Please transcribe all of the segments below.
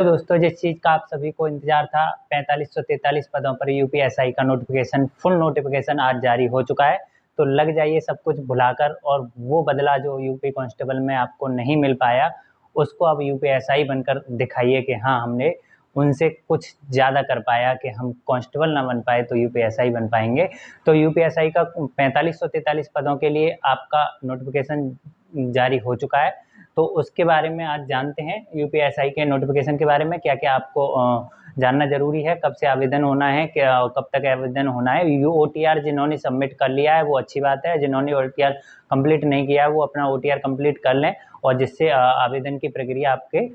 तो दोस्तों, जिस चीज़ का आप सभी को इंतजार था, 4543 पदों पर यूपीएसआई का नोटिफिकेशन, फुल नोटिफिकेशन आज जारी हो चुका है। तो लग जाइए सब कुछ भुलाकर, और वो बदला जो यूपी कांस्टेबल में आपको नहीं मिल पाया, उसको अब यूपीएसआई बनकर दिखाइए कि हाँ, हमने उनसे कुछ ज़्यादा कर पाया कि हम कांस्टेबल ना बन पाए तो यूपीएसआई बन पाएंगे। तो यूपीएसआई का 4543 पदों के लिए आपका नोटिफिकेशन जारी हो चुका है। तो उसके बारे में आज जानते हैं, यूपीएसआई के नोटिफिकेशन के बारे में क्या क्या आपको जानना जरूरी है, कब से आवेदन होना है, क्या कब तक आवेदन होना है। ओटीआर जिन्होंने सबमिट कर लिया है वो अच्छी बात है, जिन्होंने ओटीआर कंप्लीट नहीं किया है वो अपना ओटीआर कंप्लीट कर लें, और जिससे आवेदन की प्रक्रिया आपके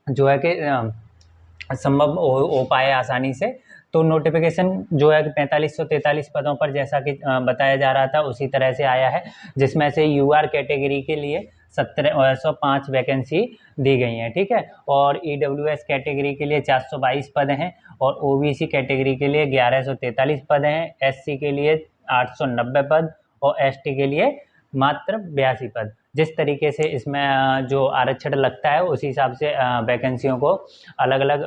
जो है कि संभव हो पाए आसानी से। तो नोटिफिकेशन जो है कि 4543 पदों पर जैसा कि बताया जा रहा था उसी तरह से आया है, जिसमें से यूआर कैटेगरी के लिए 1705 वैकेंसी दी गई हैं, ठीक है। और ईडब्ल्यूएस कैटेगरी के लिए 422 पद हैं, और ओबीसी कैटेगरी के लिए 1143 पद हैं, एससी के लिए 890 पद, और एसटी के लिए मात्र 82 पद। जिस तरीके से इसमें जो आरक्षण लगता है उसी हिसाब से वैकेंसियों को अलग अलग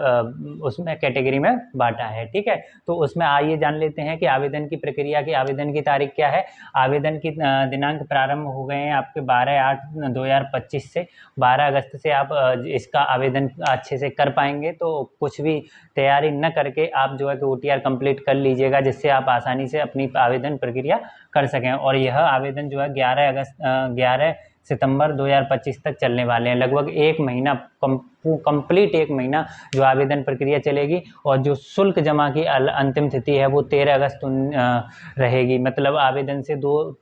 उसमें कैटेगरी में बांटा है, ठीक है। तो उसमें आइए जान लेते हैं कि आवेदन की प्रक्रिया की, आवेदन की तारीख क्या है। आवेदन की दिनांक प्रारंभ हो गए हैं आपके 12/8/2025 से। 12 अगस्त से आप इसका आवेदन अच्छे से कर पाएंगे। तो कुछ भी तैयारी न करके आप जो है कि ओटीआर कंप्लीट कर लीजिएगा, जिससे आप आसानी से अपनी आवेदन प्रक्रिया कर सकें। और यह आवेदन जो है 11 सितंबर 2025 तक चलने वाले हैं। लगभग एक महीना, कंप्लीट एक महीना जो आवेदन प्रक्रिया चलेगी। और जो शुल्क जमा की अंतिम तिथि है वो 13 अगस्त रहेगी। मतलब आवेदन से 2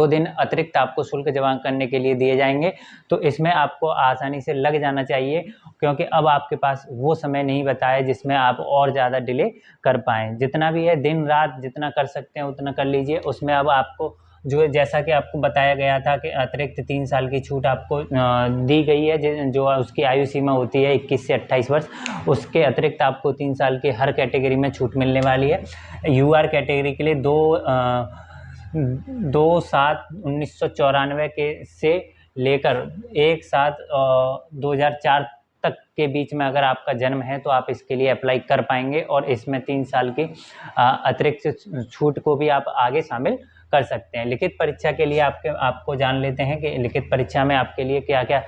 दिन अतिरिक्त आपको शुल्क जमा करने के लिए दिए जाएंगे। तो इसमें आपको आसानी से लग जाना चाहिए, क्योंकि अब आपके पास वो समय नहीं बचा है जिसमें आप और ज़्यादा डिले कर पाएँ। जितना भी है दिन रात जितना कर सकते हैं उतना कर लीजिए। उसमें अब आपको जो है, जैसा कि आपको बताया गया था कि अतिरिक्त 3 साल की छूट आपको दी गई है, जो उसकी आयु सीमा होती है 21 से 28 वर्ष। उसके अतिरिक्त आपको 3 साल की हर कैटेगरी में छूट मिलने वाली है। यूआर कैटेगरी के लिए 2/7/1994 के से लेकर 1/7/2004 तक के बीच में अगर आपका जन्म है तो आप इसके लिए अप्लाई कर पाएंगे। और इसमें 3 साल की अतिरिक्त छूट को भी आप आगे शामिल कर सकते हैं। लिखित परीक्षा के लिए आपको जान लेते हैं कि लिखित परीक्षा में आपके लिए क्या क्या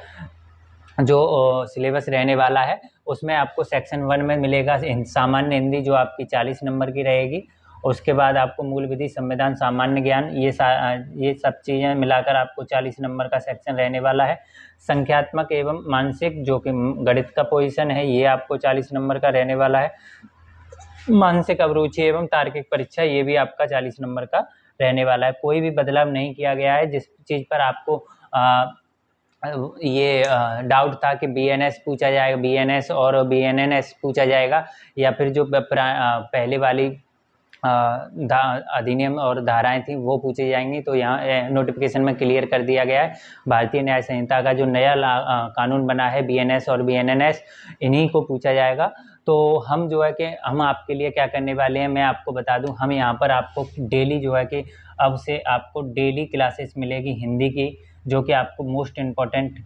जो सिलेबस रहने वाला है। उसमें आपको सेक्शन 1 में मिलेगा सामान्य हिंदी, जो आपकी 40 नंबर की रहेगी। उसके बाद आपको मूल विधि, संविधान, सामान्य ज्ञान, ये सब चीज़ें मिलाकर आपको 40 नंबर का सेक्शन रहने वाला है। संख्यात्मक एवं मानसिक, जो कि गणित का पोजीशन है, ये आपको 40 नंबर का रहने वाला है। मानसिक अभिरुचि एवं तार्किक परीक्षा, ये भी आपका 40 नंबर का रहने वाला है। कोई भी बदलाव नहीं किया गया है। जिस चीज़ पर आपको ये डाउट था कि बीएनएस पूछा जाएगा, बीएनएस और बीएनएनएस पूछा जाएगा, या फिर जो पहले वाली अधिनियम और धाराएं थी वो पूछी जाएंगी, तो यहाँ नोटिफिकेशन में क्लियर कर दिया गया है। भारतीय न्याय संहिता का जो नया कानून बना है, बीएनएस और बीएनएनएस, इन्हीं को पूछा जाएगा। तो हम जो है कि हम आपके लिए क्या करने वाले हैं, मैं आपको बता दूं। हम यहाँ पर आपको डेली जो है कि अब से आपको डेली क्लासेस मिलेगी हिंदी की, जो कि आपको मोस्ट इम्पॉर्टेंट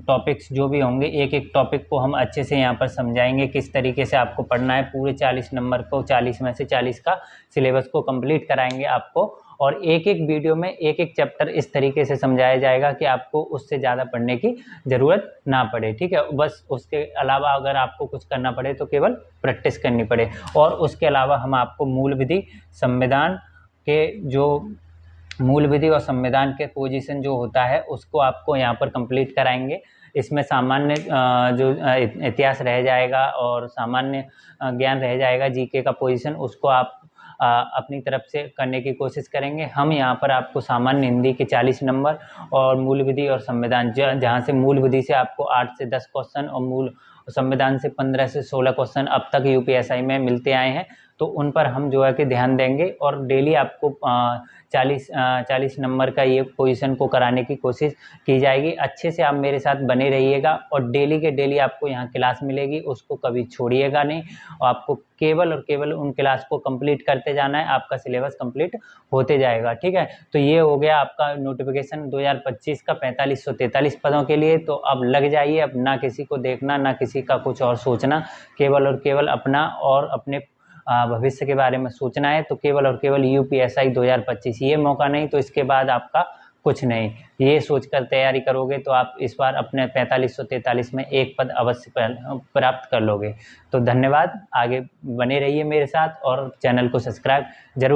टॉपिक्स जो भी होंगे, एक एक टॉपिक को हम अच्छे से यहाँ पर समझाएंगे किस तरीके से आपको पढ़ना है। पूरे 40 नंबर को, 40 में से 40 का सिलेबस को कंप्लीट कराएंगे आपको। और एक एक वीडियो में एक एक चैप्टर इस तरीके से समझाया जाएगा कि आपको उससे ज़्यादा पढ़ने की ज़रूरत ना पड़े, ठीक है। बस उसके अलावा अगर आपको कुछ करना पड़े तो केवल प्रैक्टिस करनी पड़े। और उसके अलावा हम आपको मूल विधि, संविधान के जो मूल विधि और संविधान के पोजीशन जो होता है उसको आपको यहाँ पर कंप्लीट कराएंगे। इसमें सामान्य जो इतिहास रह जाएगा और सामान्य ज्ञान रह जाएगा, जीके का पोजीशन, उसको आप अपनी तरफ से करने की कोशिश करेंगे। हम यहाँ पर आपको सामान्य हिंदी के 40 नंबर और मूल विधि और संविधान, जहाँ से मूल विधि से आपको 8 से 10 क्वेश्चन और मूल संविधान से 15 से 16 क्वेश्चन अब तक यूपीएसआई में मिलते आए हैं, तो उन पर हम जो है कि ध्यान देंगे और डेली आपको 40 नंबर का ये पोजीशन को कराने की कोशिश की जाएगी। अच्छे से आप मेरे साथ बने रहिएगा और डेली के डेली आपको यहाँ क्लास मिलेगी, उसको कभी छोड़िएगा नहीं और आपको केवल और केवल उन क्लास को कंप्लीट करते जाना है, आपका सिलेबस कंप्लीट होते जाएगा। ठीक है, तो ये हो गया आपका नोटिफिकेशन 2025 का 4543 पदों के लिए। तो अब लग जाइए, अब ना किसी को देखना, ना किसी का कुछ और सोचना, केवल और केवल अपना और अपने भविष्य के बारे में सोचना है। तो केवल और केवल यूपीएसआई 2025 ये मौका, नहीं तो इसके बाद आपका कुछ नहीं। ये सोचकर तैयारी करोगे तो आप इस बार अपने 4543 में एक पद अवश्य प्राप्त कर लोगे। तो धन्यवाद, आगे बने रहिए मेरे साथ और चैनल को सब्सक्राइब जरूर